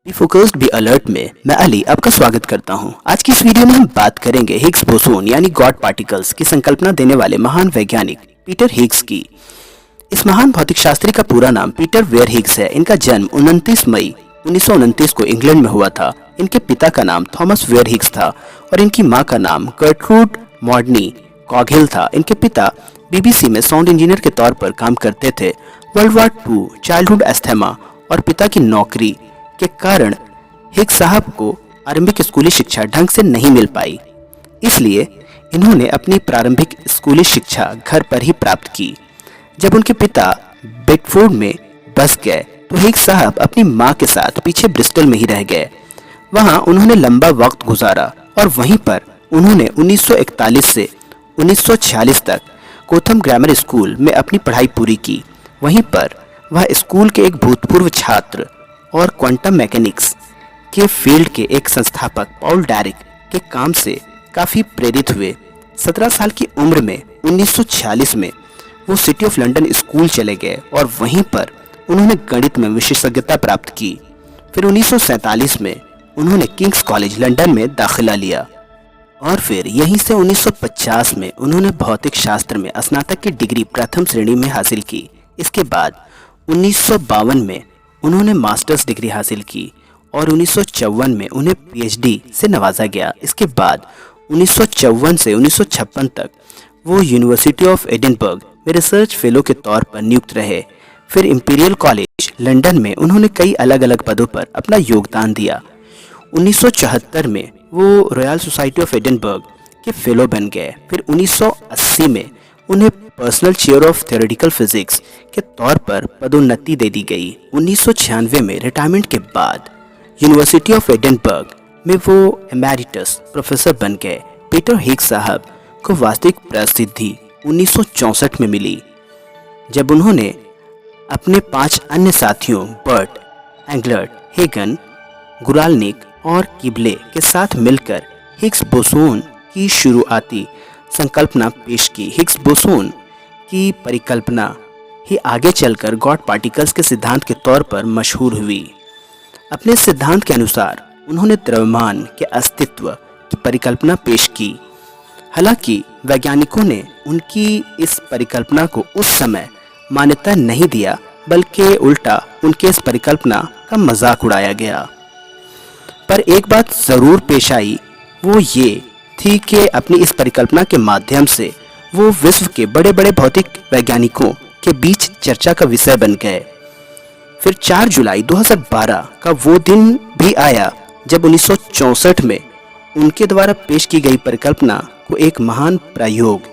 Be focused be alert में मैं अली आपका स्वागत करता हूं। आज की इस वीडियो में हम बात करेंगे हिग्स बोसोन यानी गॉड पार्टिकल्स की संकल्पना देने वाले महान वैज्ञानिक पीटर हिग्स की। इस महान भौतिक शास्त्री का पूरा नाम पीटर वेयर हिग्स है। इनका जन्म 29 मई 1929 को इंग्लैंड में हुआ था। इनके पिता का नाम थॉमस वेयर हिग्स था और इनकी मां का नाम गर्ट्रूड मॉडनी कॉगहिल था। इनके पिता बीबीसी में साउंड इंजीनियर के तौर पर काम करते थे। World war II, childhood asthma और पिता की नौकरी के कारण हिग्स साहब को आरंभिक स्कूली शिक्षा ढंग से नहीं मिल पाई, इसलिए इन्होंने अपनी प्रारंभिक स्कूली शिक्षा घर पर ही प्राप्त की। जब उनके पिता बेडफोर्ड में बस गए तो हिग्स साहब अपनी मां के साथ पीछे ब्रिस्टल में ही रह गए। वहां उन्होंने लंबा वक्त गुजारा और वहीं पर उन्होंने 1941 से 1946 तक कोथम ग्रामर स्कूल में अपनी पढ़ाई पूरी की। वहीं पर वह स्कूल के एक भूतपूर्व छात्र और क्वांटम मैकेनिक्स के फील्ड के एक संस्थापक पॉल डायरिक के काम से काफ़ी प्रेरित हुए। 17 साल की उम्र में 1946 में वो सिटी ऑफ लंदन स्कूल चले गए और वहीं पर उन्होंने गणित में विशेषज्ञता प्राप्त की। फिर 1947 में उन्होंने किंग्स कॉलेज लंदन में दाखिला लिया और फिर यहीं से 1950 में उन्होंने भौतिक शास्त्र में स्नातक की डिग्री प्रथम श्रेणी में हासिल की। इसके बाद 1952 में उन्होंने मास्टर्स डिग्री हासिल की और 1954 में उन्हें पीएचडी से नवाजा गया। इसके बाद 1954 से 1956 तक वो यूनिवर्सिटी ऑफ एडिनबर्ग में रिसर्च फेलो के तौर पर नियुक्त रहे। फिर इंपीरियल कॉलेज लंदन में उन्होंने कई अलग अलग पदों पर अपना योगदान दिया। 1974 में वो रॉयल सोसाइटी ऑफ एडिनबर्ग के फेलो बन गए। फिर 1980 में उन्हें personal chair of theoretical physics के तौर पर पदोन्नति दे दी गई। 1996 में रिटायरमेंट के बाद यूनिवर्सिटी ऑफ एडिनबर्ग में वो एमेरिटस प्रोफेसर बन गए। पीटर हिग्स साहब को वास्तविक प्रसिद्धि 1964 में मिली जब उन्होंने अपने 5 अन्य साथियों बर्ट, एंगलर्ट, हेगन, गुराल्निक और किबले के साथ मिलकर हिग्स बोसोन की शुरुआती संकल्पना पेश की। हिग्स बोसोन की परिकल्पना ही आगे चलकर गॉड पार्टिकल्स के सिद्धांत के तौर पर मशहूर हुई। अपने सिद्धांत के अनुसार उन्होंने द्रव्यमान के अस्तित्व की परिकल्पना पेश की। हालांकि वैज्ञानिकों ने उनकी इस परिकल्पना को उस समय मान्यता नहीं दिया, बल्कि उल्टा उनके इस परिकल्पना का मजाक उड़ाया गया। पर एक बात जरूर पेश आई, वो ये थी कि अपनी इस परिकल्पना के माध्यम से वो विश्व के बड़े बड़े भौतिक वैज्ञानिकों के बीच चर्चा का विषय बन गए। फिर 4 जुलाई 2012 का वो दिन भी आया जब 1964 में उनके द्वारा पेश की गई परिकल्पना को एक महान प्रयोग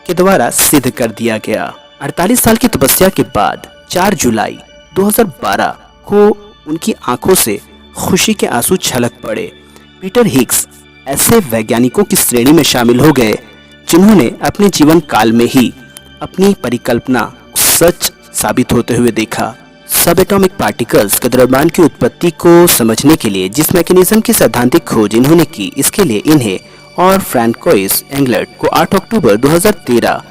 के द्वारा सिद्ध कर दिया गया। 48 साल की तपस्या के बाद 4 जुलाई 2012 को उनकी आंखों से खुशी के आंसू छलक पड़े। पीटर हिग्स ऐसे वैज्ञानिकों की श्रेणी में शामिल हो गए जिन्होंने अपने जीवन काल में ही अपनी परिकल्पना सच साबित होते हुए देखा। सब एटॉमिक पार्टिकल्स के द्रव्यमान की उत्पत्ति को समझने के लिए जिस मैकेनिज्म की सैद्धांतिक खोज इन्होंने की, इसके लिए इन्हें और फ्रांकोइस एंगलर्ट को 8 अक्टूबर 2013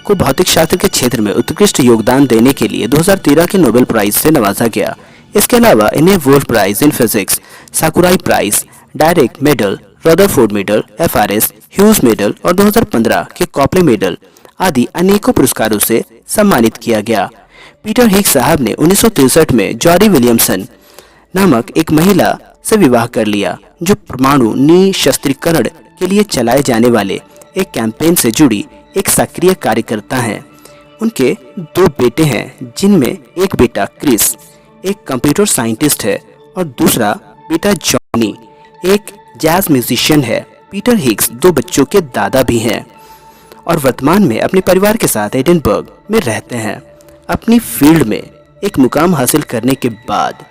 को भौतिक शास्त्र के क्षेत्र में उत्कृष्ट योगदान देने के लिए 2013 के नोबेल प्राइज से नवाजा गया। इसके अलावा इन्हें Wolf prize in physics, Sakurai prize, Dirac medal, Rutherford medal, FRS, Hughes medal और 2015 के कॉपले मेडल आदि अनेकों पुरस्कारों से सम्मानित किया गया। पीटर हिग्स साहब ने 1963 में जॉरी विलियमसन नामक एक महिला से विवाह कर लिया, जो परमाणु निशस्त्रीकरण के लिए चलाए जाने वाले एक कैंपेन से जुड़ी एक सक्रिय कार्यकर्ता हैं। उनके 2 बेटे हैं, जिनमें एक बेटा क्रिस एक कंप्यूटर साइंटिस्ट है और दूसरा बेटा जॉनी एक जैज म्यूजिशियन है। पीटर हिग्स 2 बच्चों के दादा भी हैं और वर्तमान में अपने परिवार के साथ एडिनबर्ग में रहते हैं। अपनी फील्ड में एक मुकाम हासिल करने के बाद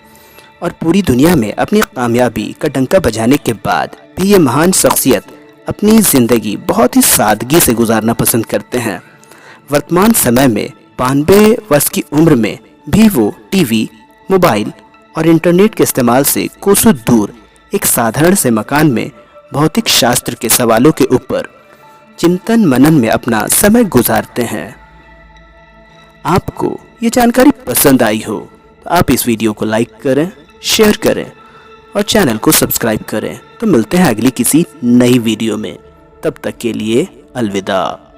और पूरी दुनिया में अपनी कामयाबी का डंका बजाने के बाद भी ये महान शख्सियत अपनी ज़िंदगी बहुत ही सादगी से गुजारना पसंद करते हैं। वर्तमान समय में 92 वर्ष की उम्र में भी वो टीवी, मोबाइल और इंटरनेट के इस्तेमाल से कोसों दूर एक साधारण से मकान में भौतिक शास्त्र के सवालों के ऊपर चिंतन मनन में अपना समय गुजारते हैं। आपको ये जानकारी पसंद आई हो तो आप इस वीडियो को लाइक करें, शेयर करें और चैनल को सब्सक्राइब करें। तो मिलते हैं अगली किसी नई वीडियो में, तब तक के लिए अलविदा।